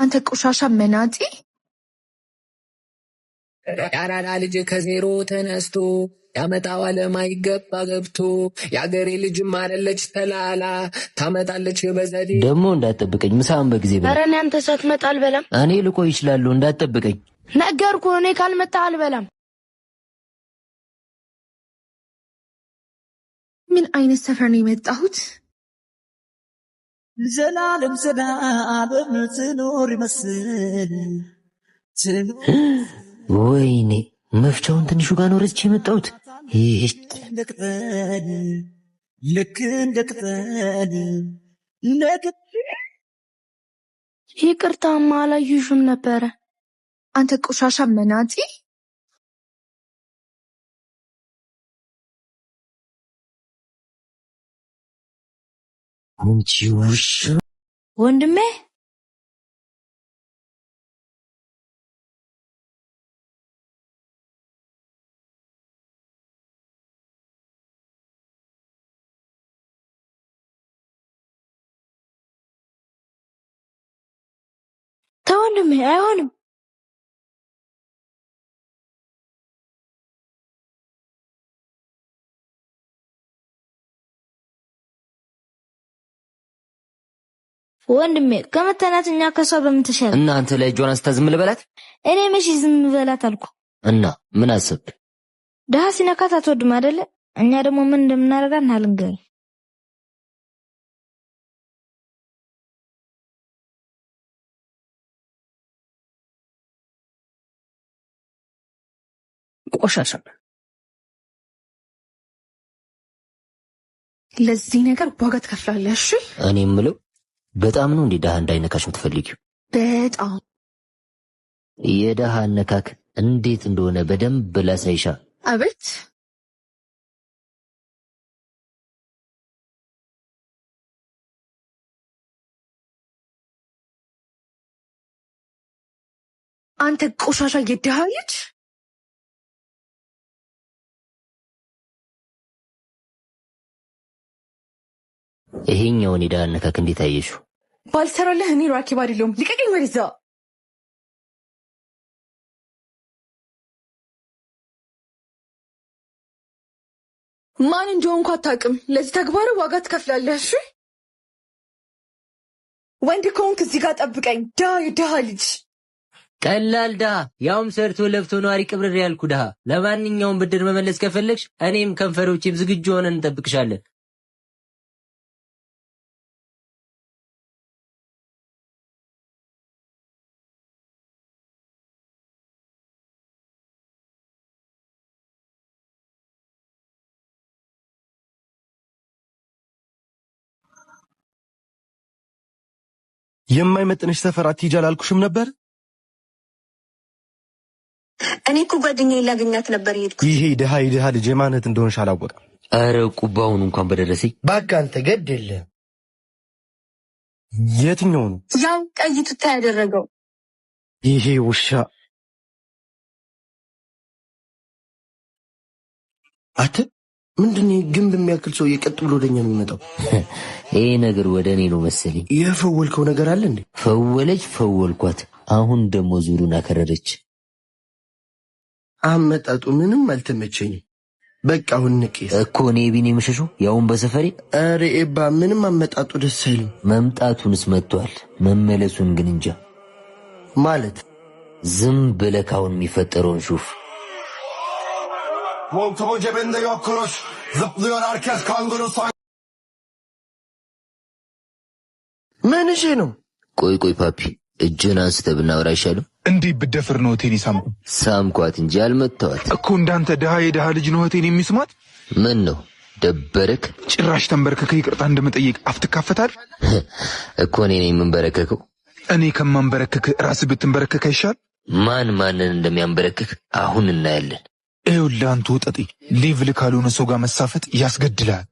አንተ ቆሻሻ መናጢ ያራዳ ልጅ ከዜሮ ተነስቶ ያመጣዋል ማይገባ ገብቶ ያገሬ ልጅም አይደለች ተላላ ታመጣለች በዘዴ ደሞ እንዳትጠብቀኝ ምሳን በጊዜ በላ አረን አንተ ሳትመጣ አልበላም እኔ ልቆይ ይችላል እንዳትጠብቀኝ ነገርኩ እኔ ካልመጣ አልበላም ምን አይነት ሰፈር ነው የመጣሁት ዘላለም ትኖር ይመስል ወይኔ መፍቻውን ትንሹ ጋር ነው ረስቼ የመጣሁት ልክ እንደ ቅጠል ይቅርታማ አላየሽም ነበረ አንተ ቆሻሻ መናጢ አንቺ ውሻ ወንድሜ ተወንድሜ አይሆንም ወንድሜ ከመተናትኛ ከሷ በመተሻለ እና አንተ ላይ ጆን አስተዝም ልበላት እኔ መቼ ዝም በላት አልኩ እና ምን አሰብ ደሃ ሲነካት አትወድም አይደለ እኛ ደግሞ ምን እንደምናደርጋት እናልንገር ቆሻሻ ለዚህ ነገር ዋጋ ትከፍላለህ እሺ እኔ የምለው በጣም ነው እንዴ ደሃ እንዳይነካሽ የምትፈልጊው በጣም የደሃ ነካክ እንዴት እንደሆነ በደንብ ላሳይሻ አቤት አንተ ቆሻሻ የደሃ ልጅ ይሄኛው እኔ ደሃ ነካክ እንዴት አየሽው ባልሰራለህ እኔ ራኪብ አይደለም ልቀቀኝ ወደዛ ማን እንደሆንኩ አታውቅም ለዚህ ተግባር ዋጋ ትከፍላለህ እሺ ወንድ ከሆንክ እዚህ ጋር ጠብቀኝ ደሃ ልጅ ቀላል ደሃ ያውም ሰርቶ ለፍቶ ነዋሪ ቅብርር ያልኩ ደሃ ለማንኛውም ብድር መመለስ ከፈለግሽ እኔም ከንፈሮቼም ዝግጁ ሆነን እንጠብቅሻለን የማይመጥንሽ ሰፈር አትሂጂ አላልኩሽም ነበር እኔ እኮ ጓደኛዬን ላገኛት ነበር የሄድኩት ይሄ ደሃ ልጅ ማነት እንደሆነሽ አላወቅም አረ ቁባውን እንኳን በደረሰኝ ባካ አንተ ገደለ የትኛው ነው ያው ቀይ ቱታ ያደረገው ይሄ ውሻ አተ ምንድነው ግንብ የሚያክል ሰው የቀጥ ብሎ ወደኛ የሚመጣው ይሄ ነገር ወደ እኔ ነው መሰለኝ የፈወልከው ነገር አለ እንዴ ፈወልኳት አሁን ደግሞ ዙሩን አከረረች አመጣጡ ምንም አልተመቸኝም በቃ አሁን ንቄስ እኮ እኔ ቢኔ መሸሹ ያውን በሰፈሬ አረ ኤባ ምንም አመጣጡ ደስ አይልም መምጣቱንስ መጥቷል መመለሱን ግን እንጃ ማለት ዝም ብለካውን የሚፈጠረውን ሹፍ Montumu cebinde yok kuruş. Zıplıyor herkes kanguru ምንሽ ነው ቆይ ፓፒ እጅን አንስተህ ብናወራ አይሻልም እንዴ ብደፍር ነው ቴኒ ሳምኳት እንጂ አልመታዋት እኮ እንዳንተ የደሃ ልጅ ነው ቴኒ የሚስማት ምን ነው ደበረክ ጭራሽ ተንበርከከ ይቅርታ እንደመጠየቅ አፍትካፈታል እኮ እኔ ነኝ የምንበረከከው እኔ ከማንበረከክ ራስ ብትንበረከክ አይሻል ማን ማንን እንደሚያንበረከክ አሁን እናያለን ይኸውልህ አንተ ወጠጤ ሌቭል ካልሆነ ሰው ጋር መሳፈጥ ያስገድላል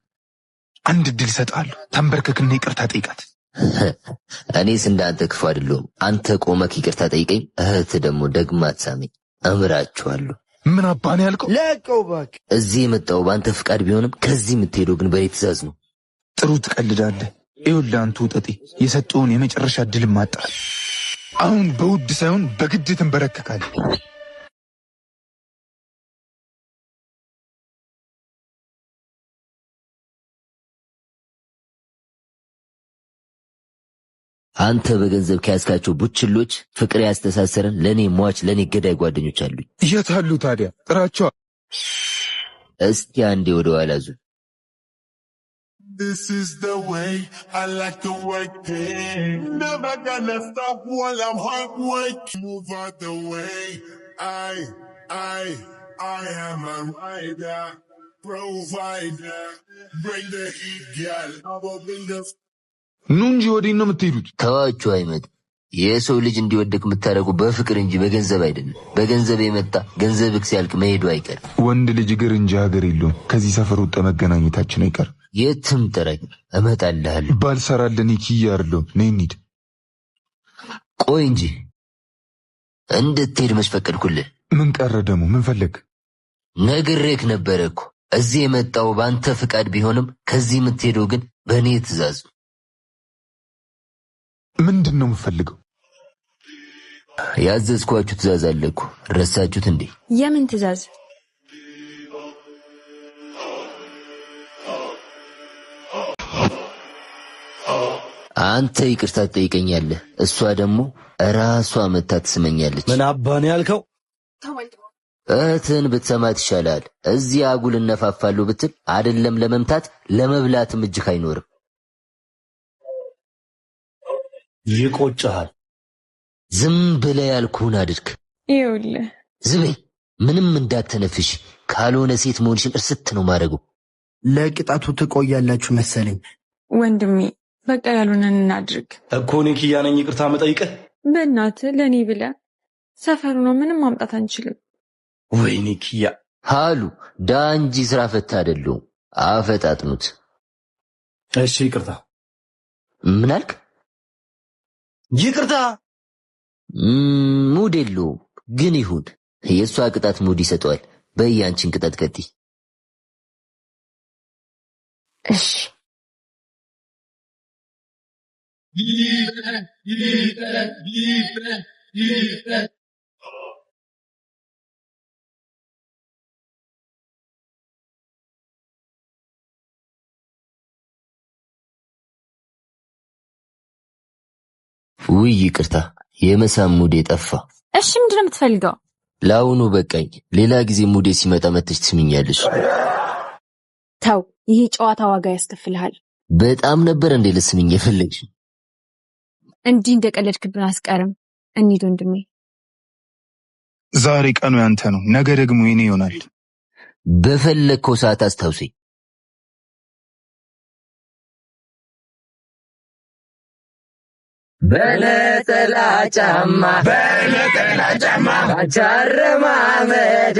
አንድ ድል ሰጣለሁ ተንበርከክና ይቅርታ ጠይቃት እኔስ እንዳንተ ክፉ አይደለሁም አንተ ቆመክ ይቅርታ ጠይቀኝ እህት ደግሞ ደግማ አትሳመኝ እምራችኋለሁ ምን አባኔ ያልከው ለቀው ባክ እዚህ የመጣው ባንተ ፍቃድ ቢሆንም ከዚህ የምትሄደው ግን በኔ ትእዛዝ ነው ጥሩ ትቀልዳለህ ይኸውልህ አንተ ወጠጤ የሰጠውን የመጨረሻ ድል ማጣ አሁን በውድ ሳይሆን በግድ ትንበረከካለህ። አንተ በገንዘብ ከያዝካቸው ቡችሎች ፍቅር ያስተሳሰረን ለኔ ሟች ለኔ ገዳይ ጓደኞች አሉኝ። የት አሉ ታዲያ? ጥራቸው። እስቲ አንዴ ወደ ኋላ ዙር። This is the way I like to work it. Never gonna stop while I'm hard work. Move out the way. I am a rider, provider. Bring the heat, girl. I'm up in the ኑ እንጂ ወዴት ነው የምትሄዱት? ተዋችሁ አይመጥ። የሰው ልጅ እንዲወደቅ የምታደርጉ በፍቅር እንጂ በገንዘብ አይደለም። በገንዘብ የመጣ ገንዘብ ሲያልቅ መሄዱ አይቀር። ወንድ ልጅ እግር እንጂ ሀገር የለውም። ከዚህ ሰፈር ወጣ መገናኘታችን አይቀር። የትም ጥረኝ እመጣልሃለሁ። ባልሰራለን ኪያ አይደለም። ነይ እንሂድ። ቆይ እንጂ እንድትሄድ መስፈቀድኩልህ። ምን ቀረ ደግሞ? ምን ፈለግ? ነግሬክ ነበረ እኮ እዚህ የመጣው ባንተ ፍቃድ ቢሆንም ከዚህ የምትሄደው ግን በእኔ ትእዛዝ። ምንድን ነው የምፈልገው? ያዘዝኳችሁ ትእዛዝ አለ እኮ ረሳችሁት እንዴ? የምን ትእዛዝ? አንተ ይቅርታ ትጠይቀኛለህ፣ እሷ ደግሞ ራሷ መታ ትስመኛለች። ምን አባን ያልከው? እህትን ብትሰማት ይሻላል። እዚህ አጉል እነፋፋለሁ ብትል አይደለም ለመምታት ለመብላትም እጅህ አይኖርም። ይቆጭሃል። ዝም ብለህ ያልኩህን አድርግ። ይኸውልህ ዝም በይ፣ ምንም እንዳትተነፍሽ፣ ካልሆነ ሴት መሆንሽን እርስት ነው ማድረገው። ለቅጣቱ ትቆያላችሁ መሰለኝ። ወንድሜ በቃ ያሉንን እናድርግ እኮ። እኔ ኪያ ነኝ ይቅርታ መጠይቅህ። በእናትህ ለእኔ ብለህ ሰፈሩ ነው፣ ምንም ማምጣት አንችልም። ወይኔ ኪያ። ሃሉ ዳንጂ ስራ ፈታ አይደለሁም። አፈጣጥኑት። እሺ ይቅርታ። ምን አልክ? ይቅርታ። ሙድ የለውም ግን ይሁን። የእሷ ቅጣት ሙድ ይሰጠዋል። በያንቺን ቅጣት ቀጥይ። እሺ ውይ ይቅርታ፣ የመሳም ሙዴ ጠፋ። እሺ ምንድነው የምትፈልገው? ለአሁኑ በቃኝ። ሌላ ጊዜ ሙዴ ሲመጣ መተሽ ትስሚኛለሽ። ተው፣ ይሄ ጨዋታ ዋጋ ያስከፍልሃል። በጣም ነበር እንዴ ልስሚኝ የፈለግሽ? እንዲህ እንደቀለድክብን አስቀርም። እንሂድ ወንድሜ። ዛሬ ቀኑ ያንተ ነው፣ ነገ ደግሞ የኔ ይሆናል። በፈለግከው ሰዓት አስታውሰኝ። በነጠላ ጫማ ባንቻረማመድ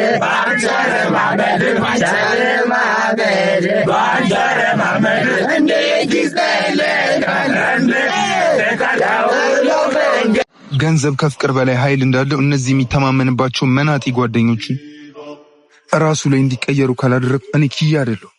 እንዴ ገንዘብ ከፍቅር በላይ ኃይል እንዳለው እነዚህ የሚተማመንባቸው መናጢ ጓደኞችን ራሱ ላይ እንዲቀየሩ ካላደረግ እኔ ኪያ አይደለሁ።